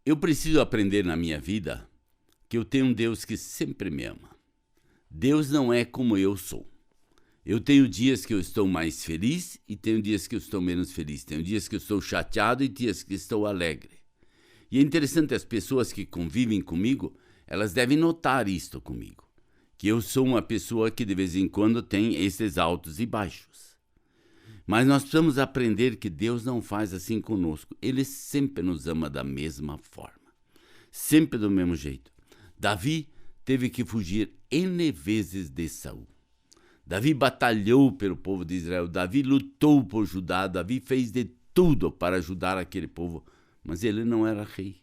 Eu preciso aprender na minha vida que eu tenho um Deus que sempre me ama. Deus não é como eu sou. Eu tenho dias que eu estou mais feliz e tenho dias que eu estou menos feliz. Tenho dias que eu estou chateado e dias que estou alegre. E é interessante, as pessoas que convivem comigo, elas devem notar isto comigo. Que eu sou uma pessoa que de vez em quando tem esses altos e baixos. Mas nós precisamos aprender que Deus não faz assim conosco. Ele sempre nos ama da mesma forma. Sempre do mesmo jeito. Davi teve que fugir N vezes de Saul. Davi batalhou pelo povo de Israel. Davi lutou por Judá. Davi fez de tudo para ajudar aquele povo. Mas ele não era rei.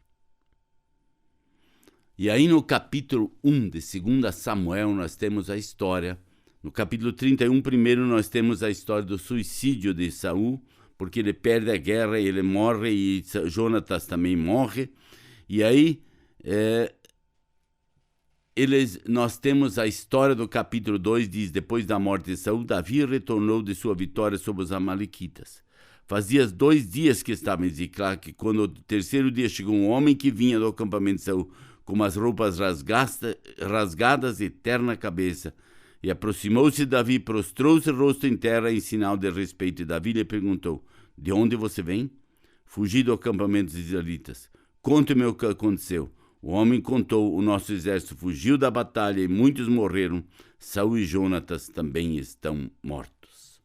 E aí no capítulo 1 de 2 Samuel nós temos a história. No capítulo 31, primeiro, nós temos a história do suicídio de Saul, porque ele perde a guerra, ele morre e Jonatas também morre. E aí nós temos a história do capítulo 2, diz: depois da morte de Saul, Davi retornou de sua vitória sobre os amalequitas. Fazia 2 dias que estava em Ziclague, quando no terceiro dia chegou um homem que vinha do acampamento de Saul, com as roupas rasgadas e terna cabeça. E aproximou-se de Davi, prostrou-se o rosto em terra em sinal de respeito. E Davi lhe perguntou: de onde você vem? Fugi do acampamento dos israelitas. Conte-me o que aconteceu. O homem contou: o nosso exército fugiu da batalha e muitos morreram. Saul e Jonatas também estão mortos.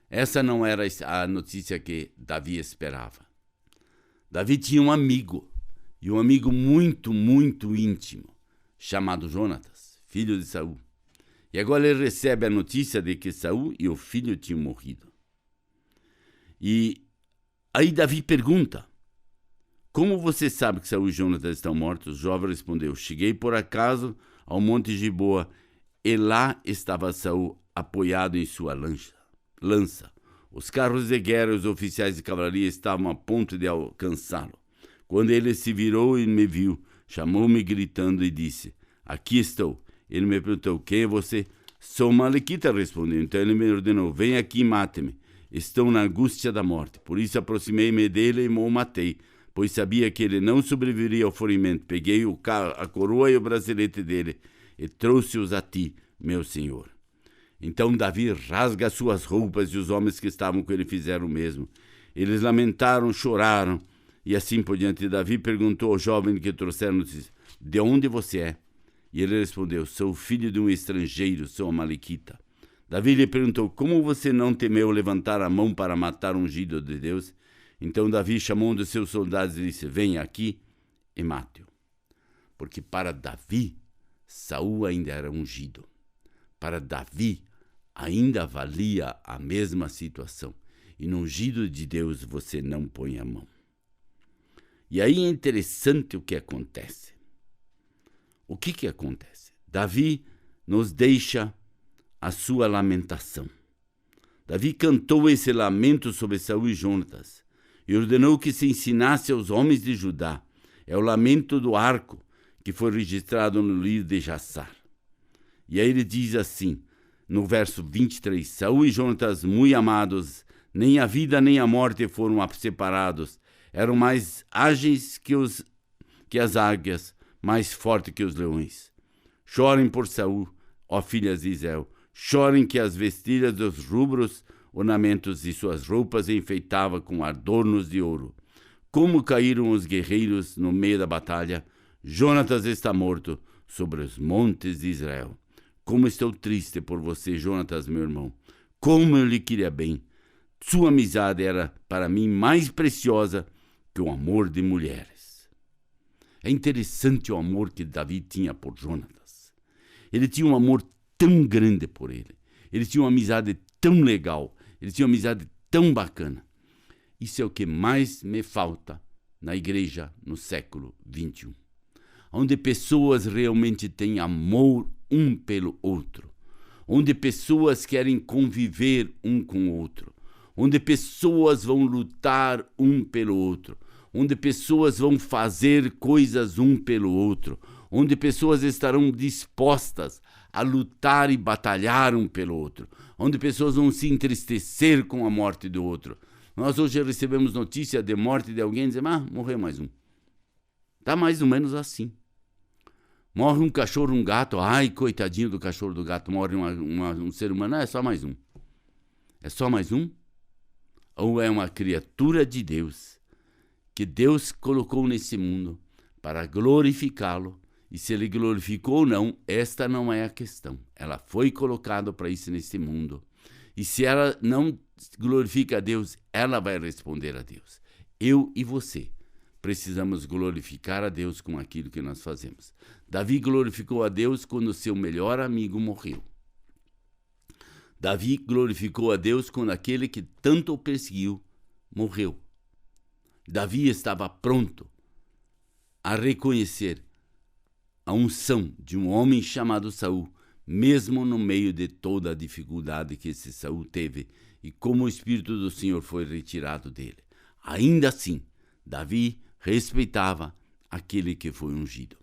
Essa não era a notícia que Davi esperava. Davi tinha um amigo, e um amigo muito, muito íntimo, chamado Jonatas, filho de Saul. E agora ele recebe a notícia de que Saul e o filho tinham morrido. E aí Davi pergunta: como você sabe que Saul e Jonatas estão mortos? O jovem respondeu: cheguei por acaso ao Monte Giboa, e lá estava Saul apoiado em sua lança. Os carros de guerra e os oficiais de cavalaria estavam a ponto de alcançá-lo. Quando ele se virou e me viu, chamou-me gritando e disse: aqui estou. Ele me perguntou: quem é você? Sou Malequita, respondeu. Então ele me ordenou: vem aqui e mate-me. Estou na angústia da morte. Por isso aproximei-me dele e o matei, pois sabia que ele não sobreviveria ao ferimento. Peguei a coroa e o bracelete dele e trouxe-os a ti, meu senhor. Então Davi rasga suas roupas e os homens que estavam com ele fizeram o mesmo. Eles lamentaram, choraram e assim por diante. Davi perguntou ao jovem que trouxeram: de onde você é? E ele respondeu: sou filho de um estrangeiro, sou amalequita. Davi lhe perguntou: como você não temeu levantar a mão para matar um ungido de Deus? Então Davi chamou um dos seus soldados e disse: venha aqui e mate-o. Porque para Davi, Saul ainda era ungido. Para Davi, ainda valia a mesma situação. E no ungido de Deus você não põe a mão. E aí é interessante o que acontece. O que acontece? Davi nos deixa a sua lamentação. Davi cantou esse lamento sobre Saul e Jonatas e ordenou que se ensinasse aos homens de Judá. É o lamento do arco que foi registrado no livro de Jassar. E aí ele diz assim, no verso 23, Saul e Jonatas, muito amados, nem a vida nem a morte foram separados. Eram mais ágeis que as águias, mais fortes que os leões. Chorem por Saul, ó filhas de Israel. Chorem que as vestilhas dos rubros ornamentos de suas roupas enfeitava com adornos de ouro. Como caíram os guerreiros no meio da batalha. Jonatas está morto sobre os montes de Israel. Como estou triste por você, Jonatas, meu irmão. Como eu lhe queria bem. Sua amizade era para mim mais preciosa que o amor de mulheres. É interessante o amor que Davi tinha por Jonatas. Ele tinha um amor tão grande por ele. Ele tinha uma amizade tão legal. Ele tinha uma amizade tão bacana. Isso é o que mais me falta na igreja no século XXI. Onde pessoas realmente têm amor um pelo outro. Onde pessoas querem conviver um com o outro. Onde pessoas vão lutar um pelo outro. Onde pessoas vão fazer coisas um pelo outro. Onde pessoas estarão dispostas a lutar e batalhar um pelo outro. Onde pessoas vão se entristecer com a morte do outro. Nós hoje recebemos notícia de morte de alguém e dizemos, morreu mais um. Está mais ou menos assim. Morre um cachorro, um gato, ai, coitadinho do cachorro, do gato, morre um ser humano, é só mais um. É só mais um? Ou é uma criatura de Deus, que Deus colocou nesse mundo para glorificá-lo, e se ele glorificou ou não, esta não é a questão. Ela foi colocada para isso nesse mundo. E se ela não glorifica a Deus, ela vai responder a Deus. Eu e você precisamos glorificar a Deus com aquilo que nós fazemos. Davi glorificou a Deus quando seu melhor amigo morreu. Davi glorificou a Deus quando aquele que tanto o perseguiu morreu. Davi estava pronto a reconhecer a unção de um homem chamado Saul, mesmo no meio de toda a dificuldade que esse Saul teve e como o Espírito do Senhor foi retirado dele. Ainda assim, Davi respeitava aquele que foi ungido.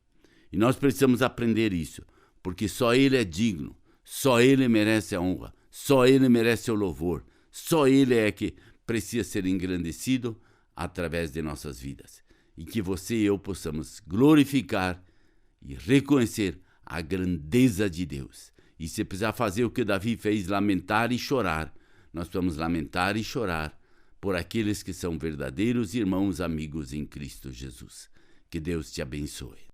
E nós precisamos aprender isso, porque só ele é digno, só ele merece a honra, só ele merece o louvor, só ele é que precisa ser engrandecido através de nossas vidas. E que você e eu possamos glorificar e reconhecer a grandeza de Deus. E se precisar fazer o que Davi fez, lamentar e chorar, nós vamos lamentar e chorar por aqueles que são verdadeiros irmãos amigos em Cristo Jesus. Que Deus te abençoe.